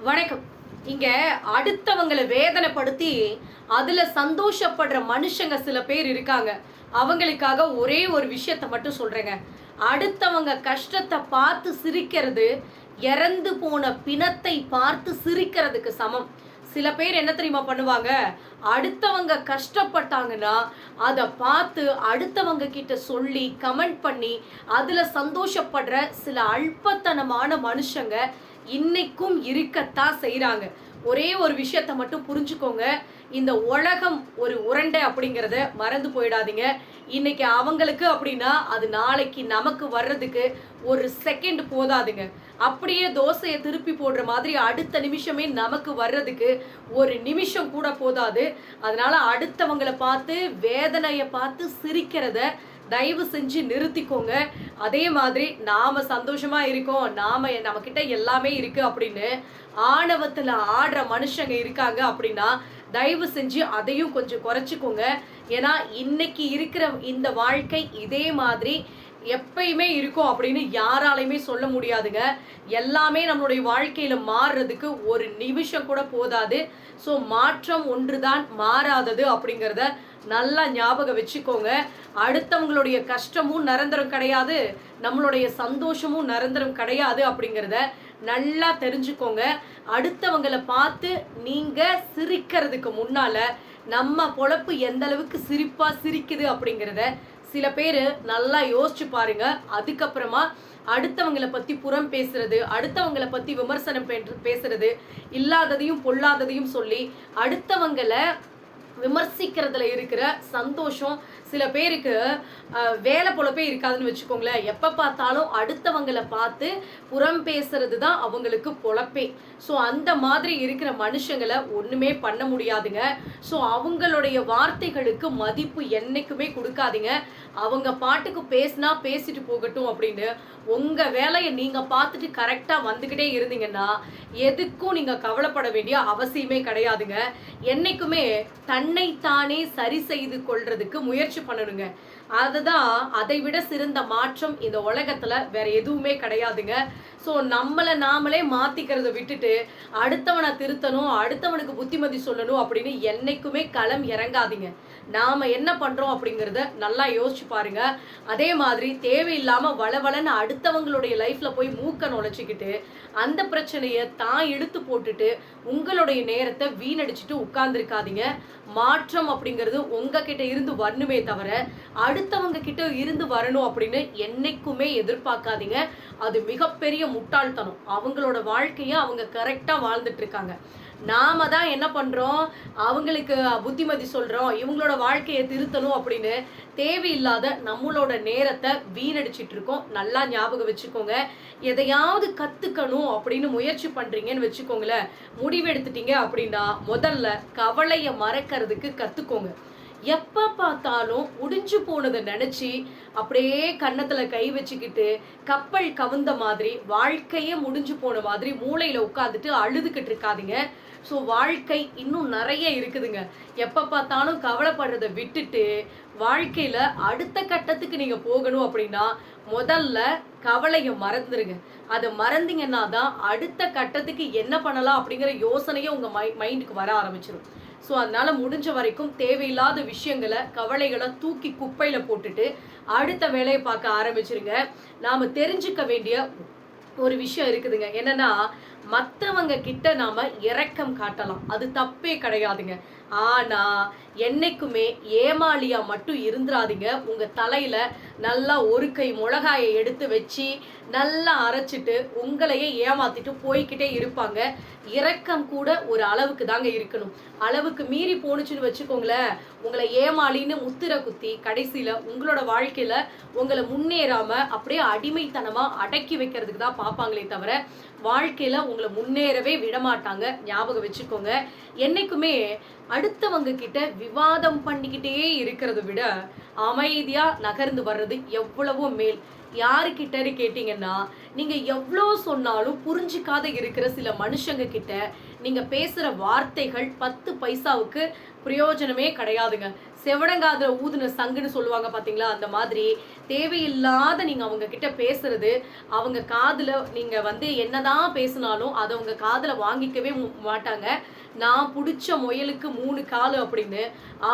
வணக்கம். இங்க அடுத்தவங்கள வேதனைப்படுத்தி அதுல சந்தோஷப்படுற மனுஷங்க சில பேர் இருக்காங்க. அவங்களுக்காக ஒரே ஒரு விஷயத்த மட்டும் சொல்றேங்க. அடுத்தவங்க கஷ்டத்தை பார்த்து சிரிக்கிறது இறந்து போன பிணத்தை பார்த்து சிரிக்கிறதுக்கு சமம். சில பேர் என்ன தெரியுமா பண்ணுவாங்க, அடுத்தவங்க கஷ்டப்பட்டாங்கன்னா அதை பார்த்து அடுத்தவங்க கிட்ட சொல்லி கமெண்ட் பண்ணி அதுல சந்தோஷப்படுற சில அல்பத்தனமான மனுஷங்க இன்னைக்கும் இருக்கத்தான் செய்றாங்க. ஒரே ஒரு விஷயத்த மட்டும் புரிஞ்சுக்கோங்க, இந்த உலகம் ஒரு உருண்டை அப்படிங்கிறத மறந்து போயிடாதீங்க. இன்னைக்கு அவங்களுக்கு அப்படின்னா அது நாளைக்கு நமக்கு வர்றதுக்கு ஒரு செகண்ட் போதாதுங்க. அப்படியே தோசையை திருப்பி போடுற மாதிரி அடுத்த நிமிஷமே நமக்கு வர்றதுக்கு ஒரு நிமிஷம் கூட போதாது. அதனால அடுத்தவங்களை பார்த்து வேதனையை பார்த்து சிரிக்கிறத தயவு செஞ்சு நிறுத்திக்கோங்க. அதே மாதிரி நாம சந்தோஷமா இருக்கோம், நம்ம கிட்ட எல்லாமே இருக்கு அப்படின்னு ஆணவத்துல ஆடுற மனுஷங்க இருக்காங்க அப்படின்னா தயவு செஞ்சு அதையும் கொஞ்சம் குறைச்சிக்கோங்க. ஏன்னா இன்னைக்கு இருக்கிற இந்த வாழ்க்கை இதே மாதிரி எப்பயுமே இருக்கும் அப்படின்னு யாராலையுமே சொல்ல முடியாதுங்க. எல்லாமே நம்மளுடைய வாழ்க்கையில மாறுறதுக்கு ஒரு நிமிஷம் கூட போதாது. ஸோ மாற்றம் ஒன்றுதான் மாறாதது அப்படிங்கிறத நல்லா ஞாபகம் வச்சுக்கோங்க. அடுத்தவங்களுடைய கஷ்டமும் நிரந்தரம் கிடையாது, நம்மளுடைய சந்தோஷமும் நிரந்தரம் கிடையாது அப்படிங்கிறத நல்லா தெரிஞ்சுக்கோங்க. அடுத்தவங்களை பார்த்து நீங்க சிரிக்கிறதுக்கு முன்னால நம்ம பொழப்பு எந்த அளவுக்கு சிரிப்பா சிரிக்குது அப்படிங்கிறத சில பேர் நல்லா யோசிச்சு பாருங்க. அதுக்கப்புறமா அடுத்தவங்களை பத்தி புறம் பேசுறது, அடுத்தவங்களை பத்தி விமர்சனம் பேசுறது, இல்லாததையும் பொல்லாததையும் சொல்லி அடுத்தவங்களை விமர்சிக்கிறதுல இருக்கிற சந்தோஷம் சில பேருக்கு வேலை பொழப்பே இருக்காதுன்னு வச்சுக்கோங்களேன். எப்போ பார்த்தாலும் அடுத்தவங்களை பார்த்து புறம் பேசுறது தான் அவங்களுக்கு பொழப்பே. ஸோ அந்த மாதிரி இருக்கிற மனுஷங்களை ஒன்றுமே பண்ண முடியாதுங்க. ஸோ அவங்களுடைய வார்த்தைகளுக்கு மதிப்பு என்னைக்குமே கொடுக்காதீங்க. அவங்க பாட்டுக்கு பேசினா பேசிட்டு போகட்டும் அப்படின்னு உங்கள் வேலையை நீங்கள் பார்த்துட்டு கரெக்டாக வந்துக்கிட்டே இருந்தீங்கன்னா எதுக்கும் நீங்கள் கவலைப்பட வேண்டிய அவசியமே கிடையாதுங்க. என்னைக்குமே தன்னைத்தானே சரி செய்து கொள்றதுக்கு முயற்சி பண்ணணுங்க. அதுதான் அதை விட சிறந்த மாற்றம் இந்த உலகத்துல வேற எதுவுமே கிடையாதுங்க. ஸோ நம்மளை நாமளே மாத்திக்கிறத விட்டுட்டு அடுத்தவனை திருத்தணும், அடுத்தவனுக்கு புத்திமதி சொல்லணும் அப்படின்னு என்னைக்குமே களம் இறங்காதீங்க. நாம என்ன பண்றோம் அப்படிங்கிறத நல்லா யோசிச்சு பாருங்க. அதே மாதிரி தேவையில்லாம வளவளன்னு அடுத்தவங்களுடைய லைஃப்ல போய் மூக்க நுழைச்சிக்கிட்டு அந்த பிரச்சனையை தான் எடுத்து போட்டுட்டு உங்களுடைய நேரத்தை வீணடிச்சுட்டு உட்கார்ந்துருக்காதீங்க. மாற்றம் அப்படிங்கிறது உங்ககிட்ட இருந்து வரணுமே தவிர அடுத்தவங்க கிட்ட இருந்து வரணும் அப்படின்னு என்னைக்குமே எதிர்பார்க்காதீங்க. அது மிகப்பெரிய முட்டாள்தனம். அவங்களோட வாழ்க்கையை அவங்க கரெக்டா வாழ்ந்துட்டு இருக்காங்க. நாம தான் என்ன பண்றோம், அவங்களுக்கு புத்திமதி சொல்றோம், இவங்களோட வாழ்க்கையை திருத்தணும் அப்படின்னு தேவையில்லாத நம்மளோட நேரத்தை வீணடிச்சிட்டு இருக்கோம். நல்லா ஞாபகம் வச்சுக்கோங்க. எதையாவது கத்துக்கணும் அப்படின்னு முயற்சி பண்றீங்கன்னு வச்சுக்கோங்களேன், முடிவெடுத்துட்டீங்க அப்படின்னா முதல்ல கவலையை மறக்கிறதுக்கு கத்துக்கோங்க. எப்போ பார்த்தாலும் முடிஞ்சு போனதை நினச்சி அப்படியே கன்னத்தில் கை வச்சுக்கிட்டு கப்பல் கவுந்த மாதிரி வாழ்க்கையே முடிஞ்சு போன மாதிரி மூளையில் உட்காந்துட்டு அழுதுகிட்டு இருக்காதீங்க. ஸோ வாழ்க்கை இன்னும் நிறைய இருக்குதுங்க. எப்போ பார்த்தாலும் கவலைப்படுறதை விட்டுட்டு வாழ்க்கையில் அடுத்த கட்டத்துக்கு நீங்கள் போகணும் அப்படின்னா முதல்ல கவலையை மறந்துடுங்க. அதை மறந்தீங்கன்னா தான் அடுத்த கட்டத்துக்கு என்ன பண்ணலாம் அப்படிங்கிற யோசனையே உங்கள் மைண்டுக்கு வர ஆரம்பிச்சிடும். ஸோ அதனால முடிஞ்ச வரைக்கும் தேவையில்லாத விஷயங்களை கவலைகளை தூக்கி குப்பையில் போட்டுட்டு அடுத்த வேலையை பார்க்க ஆரம்பிச்சிருங்க. நாம் தெரிஞ்சுக்க வேண்டிய ஒரு விஷயம் இருக்குதுங்க. என்னன்னா, மற்றவங்க கிட்ட நாம இரக்கம் காட்டலாம், அது தப்பே கிடையாதுங்க. ஆனா என்னைக்குமே ஏமாளியா மட்டும் இருந்துராதீங்க. உங்க தலையில நல்லா ஒரு கை மிளகாயை எடுத்து வச்சு நல்லா அரைச்சிட்டு உங்களையே ஏமாத்திட்டு போய்கிட்டே இருப்பாங்க. இரக்கம் கூட ஒரு அளவுக்கு தாங்க இருக்கணும். அளவுக்கு மீறி போணுச்சுன்னு வச்சுக்கோங்களேன், உங்களை ஏமாளின்னு முத்திர குத்தி கடைசியில உங்களோட வாழ்க்கையில உங்களை முன்னேறாம அப்படியே அடிமைத்தனமா அடக்கி வைக்கிறதுக்கு தான் பார்ப்பாங்களே தவிர வாழ்க்கையில உங்களை முன்னேறவே விடமாட்டாங்க. ஞாபகம் வச்சுக்கோங்க. என்னைக்குமே அடுத்தவங்க கிட்ட விவாதம் பண்ணிக்கிட்டே இருக்கிறத விட அமைதியா நகர்ந்து வர்றது எவ்வளவோ மேல். யாருக்கிட்டன்னு கேட்டீங்கன்னா, நீங்க எவ்வளோ சொன்னாலும் புரிஞ்சிக்காத இருக்கிற சில மனுஷங்க கிட்ட நீங்க பேசுற வார்த்தைகள் 10 பைசாவுக்கு பிரயோஜனமே கிடையாதுங்க. செவடங்காதுல ஊதுன சங்குன்னு சொல்லுவாங்க பாத்தீங்களா, அந்த மாதிரி தேவையில்லாத நீங்க அவங்க கிட்ட பேசுறது, அவங்க காதுல நீங்க வந்து என்னதான் பேசினாலும் அதை அவங்க காதுல வாங்கிக்கவே மாட்டாங்க. நான் புடிச்ச முயலுக்கு 3 காலு அப்படின்னு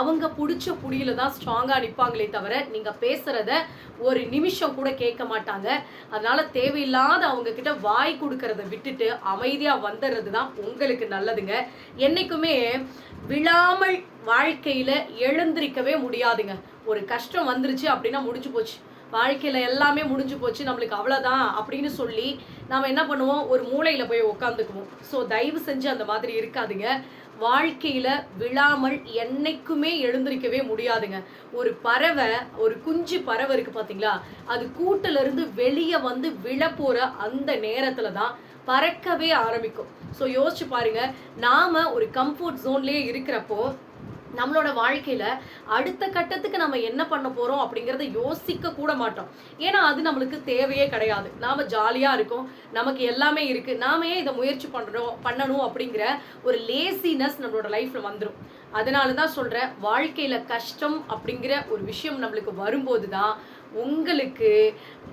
அவங்க புடிச்ச புடியில தான் ஸ்ட்ராங்கா நிப்பாங்களே தவிர நீங்க பேசுறத ஒரு நிமிஷம் கூட கேட்க மாட்டாங்க. அதனால தேவையில்லாத அவங்க கிட்ட வாய் கொடுக்கறத விட்டுட்டு அமைதியா வந்துடுறது தான் உங்களுக்கு நல்லதுங்க. என்னைக்குமே விழாமல் வாழ்க்கையில எழுந்திருக்கவே முடியாதுங்க. ஒரு கஷ்டம் வந்துருச்சு அப்படின்னா முடிஞ்சு போச்சு, வாழ்க்கையில எல்லாமே முடிஞ்சு போச்சு, நம்மளுக்கு அவ்வளவுதான் அப்படின்னு சொல்லி நாம என்ன பண்ணுவோம், ஒரு மூலையில போய் உட்காந்துக்குவோம். ஸோ தயவு செஞ்சு அந்த மாதிரி இருக்காதுங்க. வாழ்க்கையில விழாமல் என்னைக்குமே எழுந்திருக்கவே முடியாதுங்க. ஒரு பறவை, ஒரு குஞ்சு பறவை இருக்கு பாத்தீங்களா, அது கூட்டுல இருந்து வெளியே வந்து விழ போற அந்த நேரத்துல தான் பறக்கவே ஆரம்பிக்கும். ஸோ யோசிச்சு பாருங்க, நாம ஒரு கம்ஃபர்ட் ஜோன்லயே இருக்கிறப்போ நம்மளோட வாழ்க்கையில அடுத்த கட்டத்துக்கு நம்ம என்ன பண்ண போறோம் அப்படிங்கறத யோசிக்க கூட மாட்டோம். ஏன்னா அது நம்மளுக்கு தேவையே கிடையாது. நாம ஜாலியா இருக்கோம், நமக்கு எல்லாமே இருக்கு, நாம ஏன் இதை முயற்சி பண்ணணும் அப்படிங்கிற ஒரு லேசினஸ் நம்மளோட லைஃப்ல வந்துடும். அதனாலதான் சொல்றேன், வாழ்க்கையில கஷ்டம் அப்படிங்கிற ஒரு விஷயம் நம்மளுக்கு வரும்போது தான் உங்களுக்கு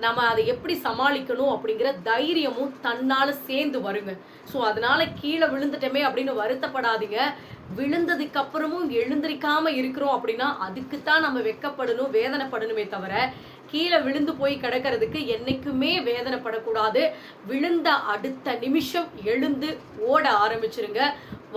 நம்ம அதை எப்படி சமாளிக்கணும் அப்படிங்கிற தைரியமும் தன்னால சேர்ந்து வருங்க. ஸோ அதனால கீழே விழுந்துட்டோமே அப்படின்னு வருத்தப்படாதீங்க. விழுந்ததுக்கு அப்புறமும் எழுந்திருக்காம இருக்கிறோம் அப்படின்னா அதுக்குத்தான் நம்ம வெக்கப்படணும், வேதனைப்படணுமே தவிர கீழே விழுந்து போய் கிடக்கிறதுக்கு என்னைக்குமே வேதனைப்படக்கூடாது. விழுந்த அடுத்த நிமிஷம் எழுந்து ஓட ஆரம்பிச்சிருங்க.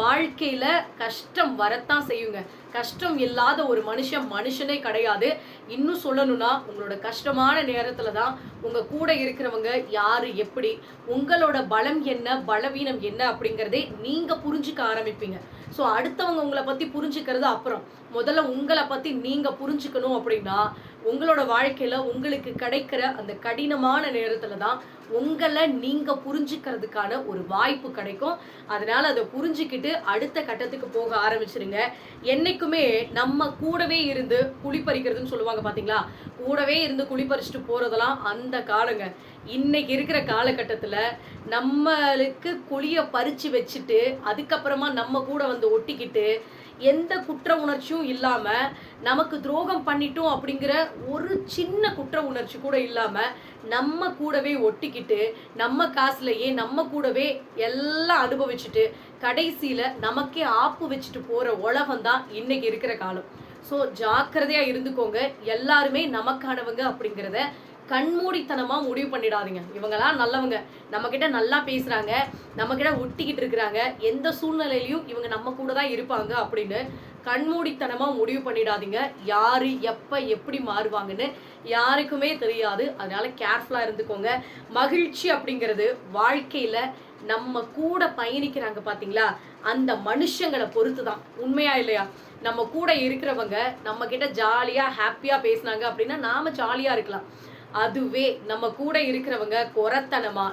வாழ்க்கையில கஷ்டம் வரத்தான் செய்யுங்க. கஷ்டம் இல்லாத ஒரு மனுஷனே கிடையாது. இன்னும் சொல்லணும்னா உங்களோட கஷ்டமான நேரத்துல தான் உங்க கூட இருக்கிறவங்க யாரு, எப்படி, உங்களோட பலம் என்ன, பலவீனம் என்ன அப்படிங்கறதே நீங்க புரிஞ்சுக்க ஆரம்பிப்பீங்க. ஸோ அடுத்தவங்க உங்களை பத்தி புரிஞ்சுக்கிறது அப்புறம், முதல்ல உங்களை பத்தி நீங்க புரிஞ்சுக்கணும். அப்படின்னா உங்களோட வாழ்க்கையில உங்களுக்கு கிடைக்கிற அந்த கடினமான நேரத்துல தான் உங்களை நீங்க புரிஞ்சுக்கிறதுக்கான ஒரு வாய்ப்பு கிடைக்கும். அதனால அதை புரிஞ்சுக்கிட்டு அடுத்த கட்டத்துக்கு போக ஆரம்பிச்சிருங்க. என்னைக்குமே நம்ம கூடவே இருந்து குளிப்பறிக்கிறதுன்னு சொல்லுவாங்க பாத்தீங்களா, கூடவே இருந்து குளிப்பறிச்சுட்டு போறதெல்லாம் அந்த காலங்க. இன்னைக்கு இருக்கிற காலகட்டத்துல நம்மளுக்கு குழிய பறிச்சு வச்சுட்டு அதுக்கப்புறமா நம்ம கூட வந்து ஒட்டிக்கிட்டு எந்த குற்ற உணர்ச்சியும் இல்லாம, நமக்கு துரோகம் பண்ணிட்டோம் அப்படிங்கிற ஒரு சின்ன குற்ற உணர்ச்சி கூட இல்லாம நம்ம கூடவே ஒட்டிக்கிட்டு நம்ம காசுலயே நம்ம கூடவே எல்லாம் அனுபவிச்சுட்டு கடைசியில நமக்கே ஆப்பு வச்சுட்டு போற உலகம் தான் இன்னைக்கு இருக்கிற காலம். ஸோ ஜாக்கிரதையா இருந்துக்கோங்க. எல்லாருமே நமக்கானவங்க அப்படிங்கிறத கண்மூடித்தனமா முடிவு பண்ணிடாதீங்க. இவங்கெல்லாம் நல்லவங்க, நம்ம கிட்ட நல்லா பேசுறாங்க, நம்ம கிட்ட ஒட்டிக்கிட்டு இருக்கிறாங்க, எந்த சூழ்நிலையிலையும் இவங்க நம்ம கூட தான் இருப்பாங்க அப்படின்னு கண்மூடித்தனமா முடிவு பண்ணிடாதீங்க. யாரு எப்ப எப்படி மாறுவாங்கன்னு யாருக்குமே தெரியாது. அதனால கேர்ஃபுல்லா இருந்துக்கோங்க. மகிழ்ச்சி அப்படிங்கிறது வாழ்க்கையில நம்ம கூட பயணிக்கிறாங்க பாத்தீங்களா, அந்த மனுஷங்களை பொறுத்து தான். உண்மையா இல்லையா? நம்ம கூட இருக்கிறவங்க நம்ம கிட்ட ஜாலியா ஹாப்பியா பேசினாங்க அப்படின்னா நாம ஜாலியா இருக்கலாம். அதுவே நம்ம கூட இருக்கிறவங்க குறைத்தனமா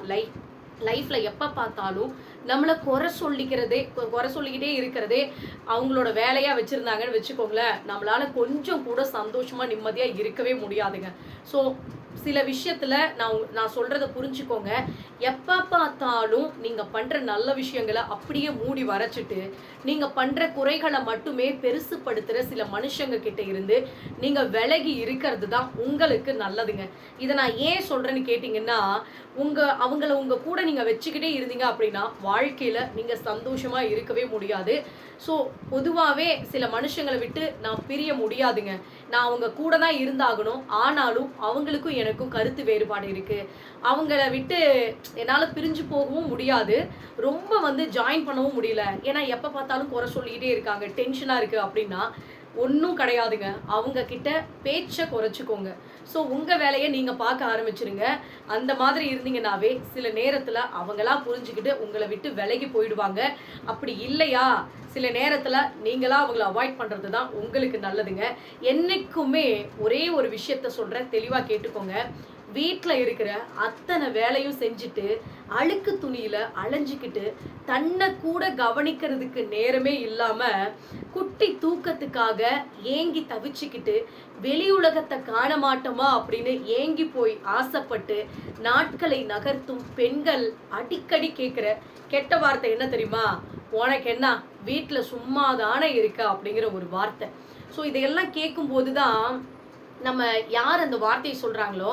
லைஃப்ல எப்ப பார்த்தாலும் நம்மளை குறை சொல்லிக்கிட்டே இருக்கிறதே அவங்களோட வேலையா வச்சிருந்தாங்கன்னு வச்சுக்கோங்களேன், நம்மளால கொஞ்சம் கூட சந்தோஷமா நிம்மதியா இருக்கவே முடியாதுங்க. ஸோ சில விஷயத்துல நான் சொல்றத புரிஞ்சுக்கோங்க. எப்ப பார்த்தாலும் நீங்க பண்ற நல்ல விஷயங்களை அப்படியே மூடி வரைச்சிட்டு நீங்க பண்ற குறைகளை மட்டுமே பெருசுப்படுத்துற சில மனுஷங்க கிட்ட இருந்து நீங்க விலகி இருக்கிறது தான் உங்களுக்கு நல்லதுங்க. இதை நான் ஏன் சொல்றேன்னு கேட்டீங்கன்னா, அவங்கள உங்க கூட நீங்க வச்சுக்கிட்டே இருந்தீங்க அப்படின்னா வாழ்க்கையில நீங்க சந்தோஷமா இருக்கவே முடியாது. ஸோ பொதுவாகவே சில மனுஷங்களை விட்டு நான் பிரிய முடியாதுங்க. நான் அவங்க கூட தான் இருந்தாகணும். ஆனாலும் அவங்களுக்கும் எனக்கும் கருத்து வேறுபாடு இருக்கு. அவங்கள விட்டு என்னால் பிரிஞ்சு போகவும் முடியாது, ரொம்ப வந்து ஜாயின் பண்ணவும் முடியல. ஏன்னா எப்போ பார்த்தாலும் குறை சொல்லிக்கிட்டே இருக்காங்க, டென்ஷனாக இருக்குது அப்படின்னா ஒன்றும் கிடையாதுங்க. அவங்க கிட்ட பேச்சை குறைச்சிக்கோங்க. ஸோ உங்கள் வேலையை நீங்கள் பார்க்க ஆரம்பிச்சிருங்க. அந்த மாதிரி இருந்தீங்கன்னாவே சில நேரத்தில் அவங்களா புரிஞ்சுக்கிட்டு உங்களை விட்டு விலகி போயிடுவாங்க. அப்படி இல்லையா சில நேரத்தில் நீங்களா அவங்கள அவாய்ட் பண்ணுறது தான் உங்களுக்கு நல்லதுங்க. என்னைக்குமே ஒரே ஒரு விஷயத்த சொல்கிறேன், தெளிவாக கேட்டுக்கோங்க. வீட்டில் இருக்கிற அத்தனை வேலையும் செஞ்சுட்டு அழுக்கு துணியில அலைஞ்சிக்கிட்டு தன்னை கூட கவனிக்கிறதுக்கு நேரமே இல்லாம குட்டி தூக்கத்துக்காக ஏங்கி தவிச்சுக்கிட்டு வெளி உலகத்தை காண மாட்டோமா அப்படின்னு ஏங்கி போய் ஆசைப்பட்டு நாட்களை நகர்த்தும் பெண்கள் அடிக்கடி கேட்குற கெட்ட வார்த்தை என்ன தெரியுமா? உனக்கு என்ன, வீட்டில் சும்மா தானே இருக்க அப்படிங்கிற ஒரு வார்த்தை. ஸோ இதையெல்லாம் கேட்கும்போது தான் நம்ம யார் அந்த வார்த்தையை சொல்கிறாங்களோ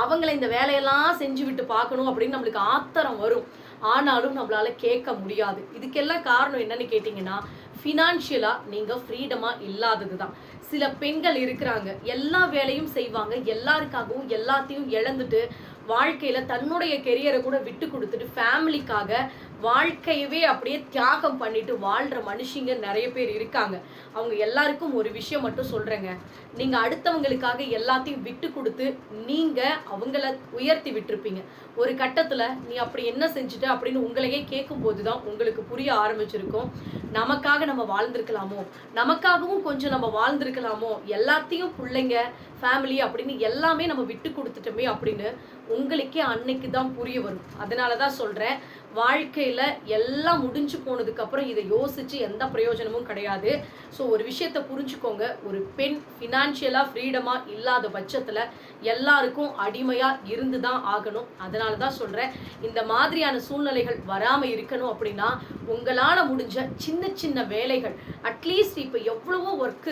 அவங்கள இந்த வேலையெல்லாம் செஞ்சு விட்டு பார்க்கணும் அப்படின்னு நம்மளுக்கு ஆத்திரம் வரும். ஆனாலும் நம்மளால கேட்க முடியாது. இதுக்கெல்லாம் காரணம் என்னன்னு கேட்டிங்கன்னா, ஃபினான்ஷியலாக நீங்கள் ஃப்ரீடமாக இல்லாதது தான். சில பெண்கள் இருக்கிறாங்க, எல்லா வேலையும் செய்வாங்க, எல்லாருக்காகவும் எல்லாத்தையும் இழந்துட்டு வாழ்க்கையில் தன்னுடைய கெரியரை கூட விட்டு கொடுத்துட்டு ஃபேமிலிக்காக வாழ்க்கையவே அப்படியே தியாகம் பண்ணிட்டு வாழ்கிற மனுஷங்க நிறைய பேர் இருக்காங்க. அவங்க எல்லாருக்கும் ஒரு விஷயம் மட்டும் சொல்கிறேங்க, நீங்கள் அடுத்தவங்களுக்காக எல்லாத்தையும் விட்டு கொடுத்து நீங்கள் அவங்கள உயர்த்தி விட்டுருப்பீங்க. ஒரு கட்டத்தில் நீ அப்படி என்ன செஞ்சுட்ட அப்படின்னு உங்களையே கேட்கும்போது தான் உங்களுக்கு புரிய ஆரம்பிச்சிருக்கும், நமக்காக நம்ம வாழ்ந்திருக்கலாமோ, நமக்காகவும் கொஞ்சம் நம்ம வாழ்ந்திருக்கலாமோ, எல்லாத்தையும் பிள்ளைங்க ஃபேமிலி அப்படின்னு எல்லாமே நம்ம விட்டு கொடுத்துட்டோமே அப்படின்னு உங்களுக்கே அன்னைக்கு தான் புரிய வரும். அதனால தான் சொல்கிறேன், வாழ்க்கையில் எல்லாம் முடிஞ்சு போனதுக்கப்புறம் இதை யோசித்து எந்த பிரயோஜனமும் கிடையாது. ஸோ ஒரு விஷயத்தை புரிஞ்சுக்கோங்க, ஒரு பெண் ஃபினான்ஷியலாக ஃப்ரீடமாக இல்லாத பட்சத்தில் எல்லாருக்கும் அடிமையாக இருந்து தான் ஆகணும். அதனால தான் சொல்கிறேன், இந்த மாதிரியான சூழ்நிலைகள் வராமல் இருக்கணும் அப்படின்னா உங்களால் முடிஞ்ச சின்ன சின்ன வேலைகள், அட்லீஸ்ட் இப்போ எவ்வளவோ ஒர்க்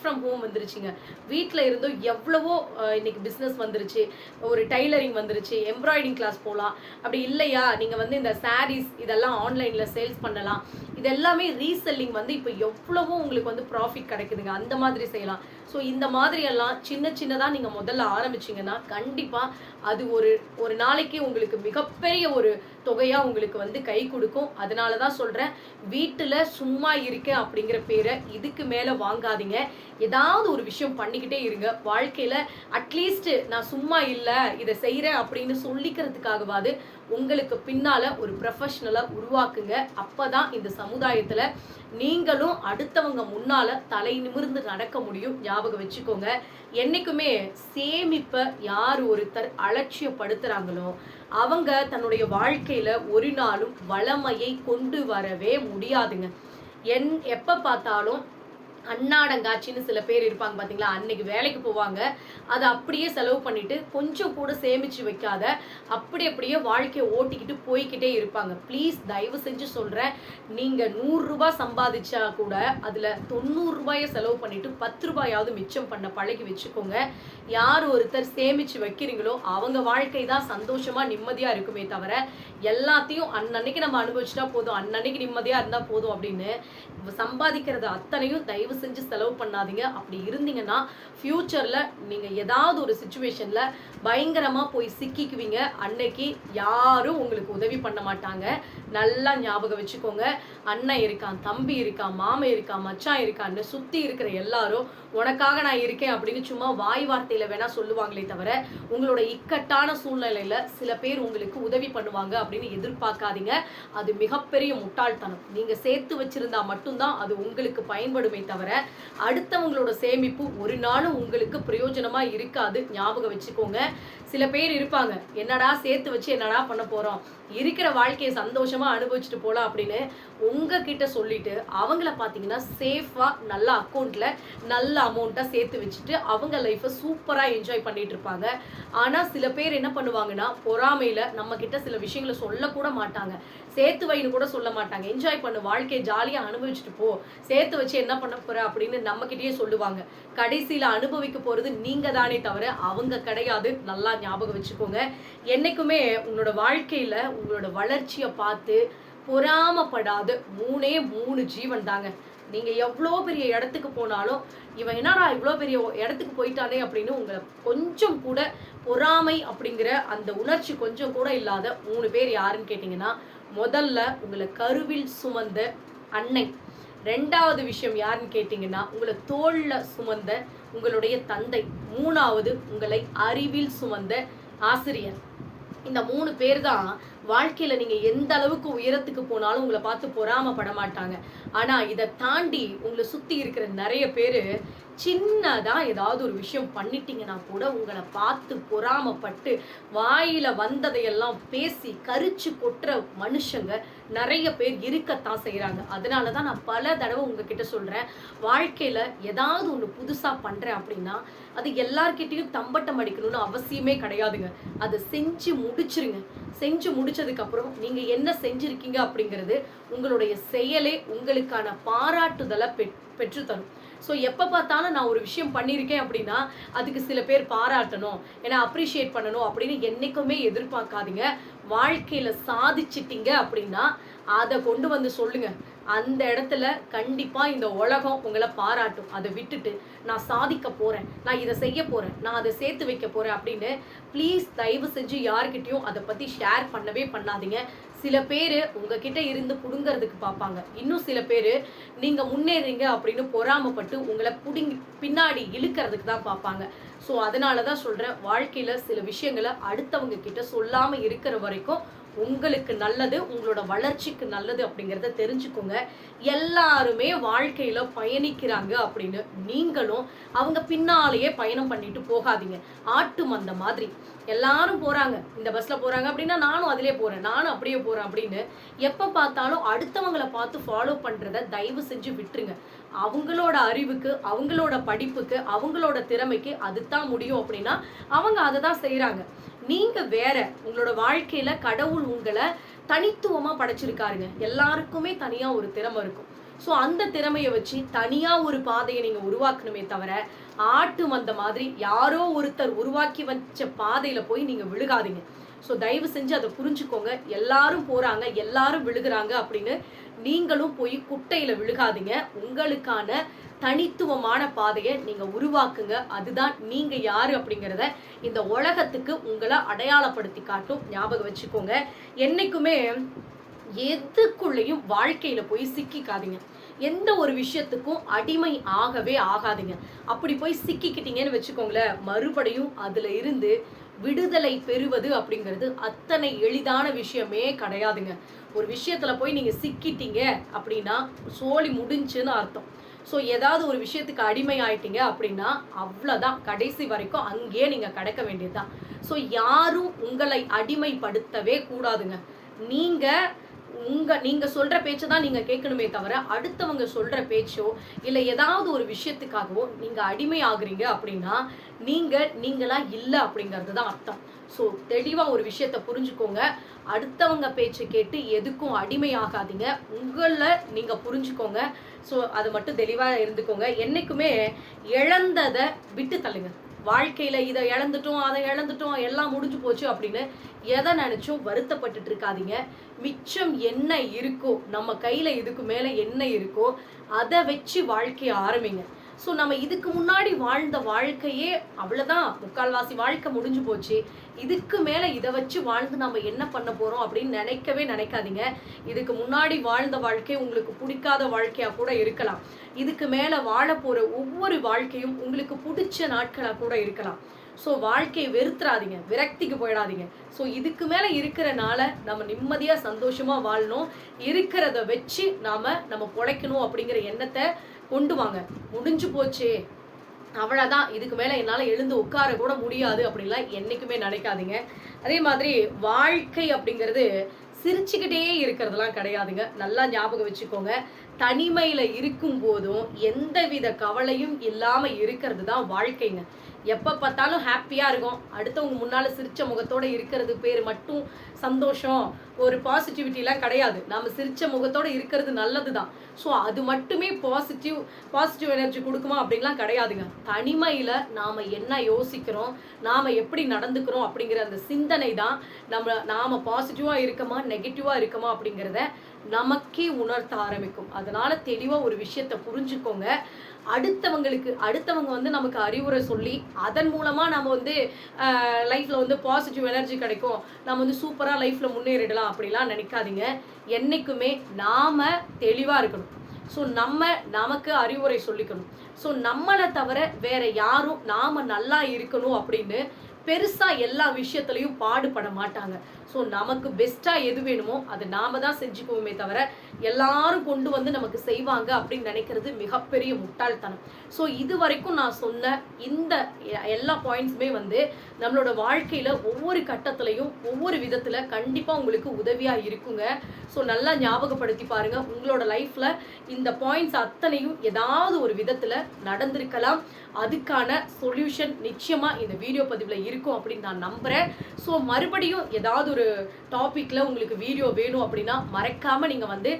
ஃப்ரம் ஹோம் வந்துருச்சுங்க, வீட்டில் இருந்தும் எவ்வளவோ இன்னைக்கு பிஸ்னஸ் வந்துருச்சு, ஒரு டைலரிங் வந்துருச்சு, எம்ப்ராய்டிங் கிளாஸ் போகலாம். அப்படி இல்லையா நீங்கள் வந்து இந்த சாரீஸ் இதெல்லாம் ஆன்லைனில் சேல்ஸ் பண்ணலாம். இது எல்லாமே ரீசெல்லிங் வந்து இப்போ எவ்வளவோ உங்களுக்கு வந்து ப்ராஃபிட் கிடைக்குதுங்க, அந்த மாதிரி செய்யலாம். ஸோ இந்த மாதிரியெல்லாம் சின்னதாக நீங்கள் முதல்ல ஆரம்பிச்சிங்கன்னா கண்டிப்பாக அது ஒரு நாளைக்கு உங்களுக்கு மிகப்பெரிய ஒரு தொகையாக உங்களுக்கு வந்து கை கொடுக்கும். அதனால தான் சொல்கிறேன், வீட்டில் சும்மா இருக்கேன் அப்படிங்கிற பேரை இதுக்கு மேலே வாங்காதீங்க. ஏதாவது ஒரு விஷயம் பண்ணிக்கிட்டே இருங்க. வாழ்க்கையில் அட்லீஸ்ட் நான் சும்மா இல்லை இதை செய்கிறேன் அப்படின்னு சொல்லிக்கிறதுக்காகவாது உங்களுக்கு பின்னால் ஒரு ப்ரொஃபஷ்னலாக உருவாக்குங்க. அப்போ தான் இந்த சமுதாயத்தில் நீங்களும் அடுத்தவங்க முன்னால் தலை நிமிர்ந்து நடக்க முடியும். ஞாபகம் வச்சுக்கோங்க, என்றைக்குமே சேமிப்பை யார் ஒருத்தர் அலட்சியப்படுத்துகிறாங்களோ அவங்க தன்னுடைய வாழ்க்கையில் ஒரு நாளும் வளமையை கொண்டு வரவே முடியாதுங்க. எப்போ பார்த்தாலும் அன்னாடங்காட்சின்னு சில பேர் இருப்பாங்க பார்த்தீங்களா, அன்னைக்கு வேலைக்கு போவாங்க, அதை அப்படியே செலவு பண்ணிட்டு கொஞ்சம் கூட சேமித்து வைக்காத அப்படியே வாழ்க்கையை ஓட்டிக்கிட்டு போய்கிட்டே இருப்பாங்க. ப்ளீஸ் தயவு செஞ்சு சொல்கிறேன், நீங்கள் 100 ரூபாய் சம்பாதிச்சா கூட அதில் 90 ரூபாயை செலவு பண்ணிட்டு 10 ரூபாயாவது மிச்சம் பண்ண பழகி வச்சுக்கோங்க. யார் ஒருத்தர் சேமித்து வைக்கிறீங்களோ அவங்க வாழ்க்கை தான் சந்தோஷமாக நிம்மதியாக இருக்குமே தவிர எல்லாத்தையும் அன்னன்னைக்கு நம்ம அனுபவிச்சுட்டா போதும், அன்னன்னைக்கு நிம்மதியாக இருந்தால் போதும் அப்படின்னு சம்பாதிக்கிறது அத்தனையும் தயவு செஞ்சு செலவு பண்ணாதீங்க. அப்படி இருந்தீங்கன்னா ஃபியூச்சரில் நீங்கள் ஏதாவது ஒரு சுச்சுவேஷனில் பயங்கரமாக போய் சிக்கிக்குவீங்க. அன்னைக்கு யாரும் உங்களுக்கு உதவி பண்ண மாட்டாங்க. நல்லா ஞாபகம் வச்சுக்கோங்க, அண்ணன் இருக்கான், தம்பி இருக்கான், மாமன் இருக்கான், மச்சான் இருக்கான்னு சுற்றி இருக்கிற எல்லாரும் உனக்காக நான் இருக்கேன் அப்படின்னு சும்மா வாய் வார்த்தையில் வேணால் சொல்லுவாங்களே தவிர உங்களோட இக்கட்டான சூழ்நிலையில் சில பேர் உங்களுக்கு உதவி பண்ணுவாங்க அப்படின்னு எதிர்பார்க்காதீங்க. அது மிகப்பெரிய முட்டாள்தனம். நீங்கள் சேர்த்து வச்சிருந்தா மட்டும்தான் அது உங்களுக்கு பயன்படுமே தவிர அடுத்தவங்களோட சேமிப்பு ஒரு நாளும் உங்களுக்கு பிரயோஜனமாக இருக்காது. ஞாபகம் வச்சுக்கோங்க. சில பேர் இருப்பாங்க, என்னடா சேர்த்து வச்சு என்னடா பண்ண போகிறோம், இருக்கிற வாழ்க்கையை சந்தோஷமாக அனுபவிச்சுட்டு போகலாம் அப்படின்னு உங்ககிட்ட சொல்லிட்டு அவங்கள பார்த்தீங்கன்னா சேஃபாக நல்ல அக்கௌண்ட்டில் நல்ல அமௌண்ட்டாக சேர்த்து வச்சுட்டு அவங்க லைஃப்பை சூப்பராக என்ஜாய் பண்ணிட்டு இருப்பாங்க. ஆனால் சில பேர் என்ன பண்ணுவாங்கன்னா பொறாமையில் நம்மக்கிட்ட சில விஷயங்களை சொல்லக்கூட மாட்டாங்க, சேர்த்து வைன்னு கூட சொல்ல மாட்டாங்க. என்ஜாய் பண்ணு, வாழ்க்கையை ஜாலியாக அனுபவிச்சுட்டு போ, சேர்த்து வச்சு என்ன பண்ண போகிற அப்படின்னு நம்மக்கிட்டேயே சொல்லுவாங்க. கடைசியில் அனுபவிக்க போகிறது நீங்கள் தானே தவிர அவங்க கிடையாது. நல்லா ஞாபகம் வச்சுக்கோங்க. என்றைக்குமே உங்களோட வாழ்க்கையில் உங்களோட வளர்ச்சியை பார்த்து பொறாமப்படாத 3 ஜீவன் தாங்க. நீங்கள் எவ்வளோ பெரிய இடத்துக்கு போனாலும் இவன் என்னடா இவ்வளோ பெரிய இடத்துக்கு போயிட்டானே அப்படின்னு உங்களை கொஞ்சம் கூட பொறாமை அப்படிங்கிற அந்த உணர்ச்சி கொஞ்சம் கூட இல்லாத 3 பேர் யாருன்னு கேட்டிங்கன்னா, முதல்ல உங்களை கருவில் சுமந்த அன்னை, 2வது விஷயம் யாருன்னு கேட்டிங்கன்னா உங்களை தோளில் சுமந்த உங்களுடைய தந்தை, 3வது உங்களை அறிவில் சுமந்த ஆசிரியர். இந்த 3 பேர் தான் வாழ்க்கையில நீங்க எந்த அளவுக்கு உயரத்துக்கு போனாலும் உங்களை பார்த்து பொறாமப்பட மாட்டாங்க. ஆனா இதை தாண்டி உங்களை சுத்தி இருக்கிற நிறைய பேரு சின்னதா ஏதாவது ஒரு விஷயம் பண்ணிட்டீங்கன்னா கூட உங்களை பார்த்து பொறாமப்பட்டு வாயில வந்ததையெல்லாம் பேசி கரிச்சு கொட்டுற மனுஷங்க நிறைய பேர் இருக்கத்தான் செய்யறாங்க. அதனாலதான் நான் பல தடவை உங்ககிட்ட சொல்றேன், வாழ்க்கையில ஏதாவது ஒண்ணு புதுசா பண்றேன் அப்படின்னா அது எல்லார்கிட்டையும் தம்பட்டம் அடிக்கணும்னு அவசியமே கிடையாதுங்க. அதை செஞ்சு முடிச்சிருங்க. செஞ்சு முடிச்சதுக்கு அப்புறம் நீங்க என்ன செஞ்சிருக்கீங்க அப்படிங்கிறது உங்களுடைய செயலே உங்களுக்கான பாராட்டுதலை பெற்றுத்தரும். ஸோ எப்போ பார்த்தாலும் நான் ஒரு விஷயம் பண்ணியிருக்கேன் அப்படின்னா அதுக்கு சில பேர் பாராட்டணும், ஏன்னா அப்ரிஷியேட் பண்ணணும் அப்படின்னு என்னைக்குமே எதிர்பார்க்காதீங்க. வாழ்க்கையில் சாதிச்சிட்டீங்க அப்படின்னா அதை கொண்டு வந்து சொல்லுங்க. அந்த இடத்துல கண்டிப்பா இந்த உலகம் உங்களை பாராட்டும். அதை விட்டுட்டு நான் சாதிக்க போறேன், நான் இதை செய்ய போறேன், நான் அதை சேர்த்து வைக்க போறேன் அப்படின்னு ப்ளீஸ் தயவு செஞ்சு யார்கிட்டயும் அதை பத்தி ஷேர் பண்ணவே பண்ணாதீங்க. சில பேர் உங்ககிட்ட இருந்து புடுங்கிறதுக்கு பார்ப்பாங்க, இன்னும் சில பேர் நீங்க முன்னேறீங்க அப்படின்னு பொறாமப்பட்டு உங்களை பின்னாடி இழுக்கிறதுக்கு தான் பார்ப்பாங்க. ஸோ அதனால தான் சொல்றேன், வாழ்க்கையில சில விஷயங்களை அடுத்தவங்க கிட்ட சொல்லாம இருக்கிற வரைக்கும் உங்களுக்கு நல்லது, உங்களோட வளர்ச்சிக்கு நல்லது அப்படிங்கிறத தெரிஞ்சுக்கோங்க. எல்லாருமே வாழ்க்கையில பயணிக்கிறாங்க அப்படின்னு நீங்களும் அவங்க பின்னாலேயே பயணம் பண்ணிட்டு போகாதீங்க. ஆட்டு மந்த மாதிரி எல்லாரும் போறாங்க, இந்த பஸ்ல போறாங்க அப்படின்னா நானும் அதிலே போறேன், நானும் அப்படியே போறேன் அப்படின்னு எப்ப பார்த்தாலும் அடுத்தவங்களை பார்த்து ஃபாலோ பண்றத தயவு செஞ்சு விட்டுருங்க. அவங்களோட அறிவுக்கு, அவங்களோட படிப்புக்கு, அவங்களோட திறமைக்கு அதுதான் முடியும் அப்படின்னா அவங்க அதை தான் செய்யறாங்க. நீங்க வேற, உங்களோட வாழ்க்கையில கடவுள் உங்களை தனித்துவமா படைச்சிருக்காருங்க. எல்லாருக்குமே தனியா ஒரு திறமை இருக்கும். ஸோ அந்த திறமையை வச்சு தனியா ஒரு பாதையை நீங்க உருவாக்கணுமே தவிர ஆட்டு மந்த மாதிரி யாரோ ஒருத்தர் உருவாக்கி வச்ச பாதையில போய் நீங்க விழுகாதீங்க. ஸோ தயவு செஞ்சு அதை புரிஞ்சுக்கோங்க. எல்லாரும் போறாங்க, எல்லாரும் விழுகிறாங்க அப்படின்னு நீங்களும் போய் குட்டையில விழுகாதீங்க. உங்களுக்கான தனித்துவமான பாதையை நீங்க உருவாக்குங்க. அதுதான் நீங்க யாரு அப்படிங்கிறத இந்த உலகத்துக்கு உங்களை அடையாளப்படுத்தி காட்டும். ஞாபகம் வச்சுக்கோங்க. என்னைக்குமே எதுக்குள்ளேயும் வாழ்க்கையில போய் சிக்கிக்காதீங்க. எந்த ஒரு விஷயத்துக்கும் அடிமை ஆகவே ஆகாதீங்க. அப்படி போய் சிக்கிக்கிட்டீங்கன்னு வச்சுக்கோங்களேன், மறுபடியும் அதுல இருந்து விடுதலை பெறுவது அப்படிங்கிறது அத்தனை எளிதான விஷயமே கிடையாதுங்க. ஒரு விஷயத்துல போய் நீங்க சிக்கிட்டீங்க அப்படின்னா சோழி முடிஞ்சுன்னு அர்த்தம். ஸோ ஏதாவது ஒரு விஷயத்துக்கு அடிமை ஆயிட்டீங்க அப்படின்னா அவ்வளோதான், கடைசி வரைக்கும் அங்கேயே நீங்க கிடக்க வேண்டியதுதான். ஸோ யாரும் உங்களை அடிமைப்படுத்தவே கூடாதுங்க. நீங்க சொல்ற பேச்சை தான் நீங்க கேட்கணுமே தவிர அடுத்தவங்க சொல்ற பேச்சோ இல்ல ஏதாவது ஒரு விஷயத்துக்காகவோ நீங்க அடிமை ஆகுறீங்க அப்படின்னா நீங்களா இல்லை அப்படிங்கிறது தான் அர்த்தம். ஸோ தெளிவா ஒரு விஷயத்த புரிஞ்சுக்கோங்க. அடுத்தவங்க பேச்சை கேட்டு எதுக்கும் அடிமை ஆகாதீங்க. உங்களை நீங்க புரிஞ்சுக்கோங்க. ஸோ அது மட்டும் தெளிவா இருந்துக்கோங்க. என்னைக்குமே இழந்ததை விட்டு தள்ளுங்க. வாழ்க்கையில இதை இழந்துட்டோம், அதை இழந்துட்டோம், எல்லாம் முடிஞ்சு போச்சு அப்படின்னு எதை நினைச்சும் வருத்தப்பட்டுட்டு இருக்காதீங்க. மிச்சம் என்ன இருக்கோ, நம்ம கையில இதுக்கு மேல என்ன இருக்கோ அதை வச்சு வாழ்க்கைய ஆரம்பிங்க. ஸோ நம்ம இதுக்கு முன்னாடி வாழ்ந்த வாழ்க்கையே அவ்வளோதான், முக்கால்வாசி வாழ்க்கை முடிஞ்சு போச்சு, இதுக்கு மேலே இதை வச்சு வாழ்ந்து நம்ம என்ன பண்ண போகிறோம் அப்படின்னு நினைக்கவே நினைக்காதீங்க. இதுக்கு முன்னாடி வாழ்ந்த வாழ்க்கை உங்களுக்கு பிடிக்காத வாழ்க்கையாக கூட இருக்கலாம். இதுக்கு மேலே வாழ போகிற ஒவ்வொரு வாழ்க்கையும் உங்களுக்கு பிடிச்ச நாட்களாக கூட இருக்கலாம். ஸோ வாழ்க்கையை வெறுத்துறாதீங்க, விரக்திக்கு போயிடாதீங்க. ஸோ இதுக்கு மேலே இருக்கிறனால நம்ம நிம்மதியாக சந்தோஷமாக வாழணும். இருக்கிறத வச்சு நம்ம பொழைக்கணும் அப்படிங்கிற எண்ணத்தை கொண்டு வாங்க. முடிஞ்சு போச்சு, அவ்வளோதான், இதுக்கு மேலே என்னால் எழுந்து உட்கார கூட முடியாது அப்படின்லாம் என்றைக்குமே நினைக்காதீங்க. அதே மாதிரி வாழ்க்கை அப்படிங்கிறது சிரிச்சுக்கிட்டே இருக்கிறதுலாம் கிடையாதுங்க. நல்லா ஞாபகம் வச்சுக்கோங்க. தனிமையில் இருக்கும் போதும் எந்தவித கவலையும் இல்லாமல் இருக்கிறது தான் வாழ்க்கைங்க. எப்போ பார்த்தாலும் ஹாப்பியாக இருக்கும், அடுத்தவங்க முன்னால் சிரித்த முகத்தோடு இருக்கிறது பேர் மட்டும் சந்தோஷம், ஒரு பாசிட்டிவிட்டிலாம் கிடையாது. நம்ம சிரித்த முகத்தோடு இருக்கிறது நல்லது தான். ஸோ அது மட்டுமே பாசிட்டிவ் எனர்ஜி கொடுக்குமா அப்படின்லாம் கிடையாதுங்க. தனிமையில் நாம் என்ன யோசிக்கிறோம், நாம் எப்படி நடந்துக்கிறோம் அப்படிங்கிற அந்த சிந்தனை தான் நாம் பாசிட்டிவாக இருக்கமா நெகட்டிவாக இருக்கமா அப்படிங்கிறத நமக்கே உணர்த்த ஆரம்பிக்கும். அதனால தெளிவாக ஒரு விஷயத்தை புரிஞ்சுக்கோங்க. அடுத்தவங்க நமக்கு அறிவுரை சொல்லி அதன் மூலமா நம்ம லைஃப்ல பாசிட்டிவ் எனர்ஜி கிடைக்கும், நம்ம சூப்பரா லைஃப்ல முன்னேறிடலாம் அப்படிலாம் நினைக்காதீங்க. என்னைக்குமே நாம தெளிவா இருக்கணும். ஸோ நமக்கு அறிவுரை சொல்லிக்கணும். ஸோ நம்மளை தவிர வேற யாரும் நாம நல்லா இருக்கணும் அப்படின்னு பெருசா எல்லா விஷயத்துலயும் பாடுபட மாட்டாங்க. ஸோ நமக்கு பெஸ்டா எது வேணுமோ அதை நாம தான் செஞ்சுக்குவோமே தவிர எல்லாரும் கொண்டு வந்து நமக்கு செய்வாங்க அப்படின்னு நினைக்கிறது மிகப்பெரிய முட்டாள்தனம். ஸோ இது வரைக்கும் நான் சொன்ன இந்த எல்லா பாயிண்ட்ஸுமே வந்து நம்மளோட வாழ்க்கையில ஒவ்வொரு கட்டத்திலையும் ஒவ்வொரு விதத்துல கண்டிப்பா உங்களுக்கு உதவியா இருக்குங்க. ஸோ நல்லா ஞாபகப்படுத்தி பாருங்க. உங்களோட லைஃப்ல இந்த பாயிண்ட்ஸ் அத்தனையும் ஏதாவது ஒரு விதத்துல நடந்திருக்கலாம். அதுக்கான சொல்யூஷன் நிச்சயமா இந்த வீடியோ பதிவுல இருக்கும் அப்படின்னு நான் நம்புறேன். ஸோ மறுபடியும் ஏதாவது ஒரு டாபிக்ல உங்களுக்கு வீடியோ வேணும் அப்படின்னா மறக்காம நீங்க வந்து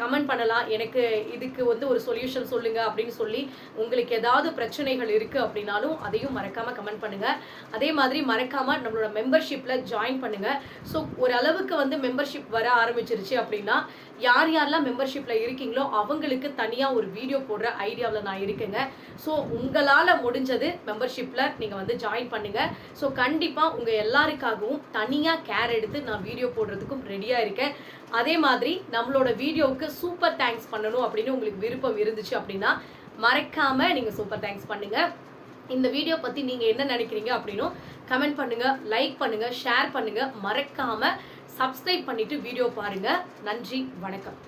கமெண்ட் பண்ணலாம். எனக்கு இதுக்கு வந்து ஒரு சொல்யூஷன் சொல்லுங்க அப்படின்னு சொல்லி, உங்களுக்கு ஏதாவது பிரச்சனைகள் இருக்கு அப்படின்னாலும் அதையும் மறக்காம கமெண்ட் பண்ணுங்க. அதே மாதிரி மறக்காம நம்மளோட மெம்பர்ஷிப்ல ஜாயின் பண்ணுங்க. ஸோ ஒரு அளவுக்கு வந்து மெம்பர்ஷிப் வர ஆரம்பிச்சிருச்சு அப்படின்னா யார் யாரெல்லாம் மெம்பர்ஷிப்ல இருக்கீங்களோ அவங்களுக்கு தனியா ஒரு வீடியோ போடுற ஐடியாவில் நான் இருக்கேங்க. ஸோ உங்களால முடிஞ்சது மெம்பர்ஷிப்ல நீங்க வந்து ஜாயின் பண்ணுங்க. ஸோ கண்டிப்பா உங்க எல்லாருக்காகவும் தனியா கேர் எடுத்து நான் வீடியோ போடுறதுக்கும் ரெடியா இருக்கேன். அதே மாதிரி நம்மளோட வீடியோவுக்கு சூப்பர் தேங்க்ஸ் பண்ணணும் அப்படின்னு உங்களுக்கு விருப்பம் இருந்துச்சு அப்படின்னா மறக்காம நீங்க சூப்பர் தேங்க்ஸ் பண்ணுங்க. இந்த வீடியோ பத்தி நீங்க என்ன நினைக்கிறீங்க அப்படின்னும் கமெண்ட் பண்ணுங்க, லைக் பண்ணுங்க, ஷேர் பண்ணுங்க. மறக்காம சப்ஸ்கிரைப் பண்ணிட்டு வீடியோ பாருங்க. நன்றி, வணக்கம்.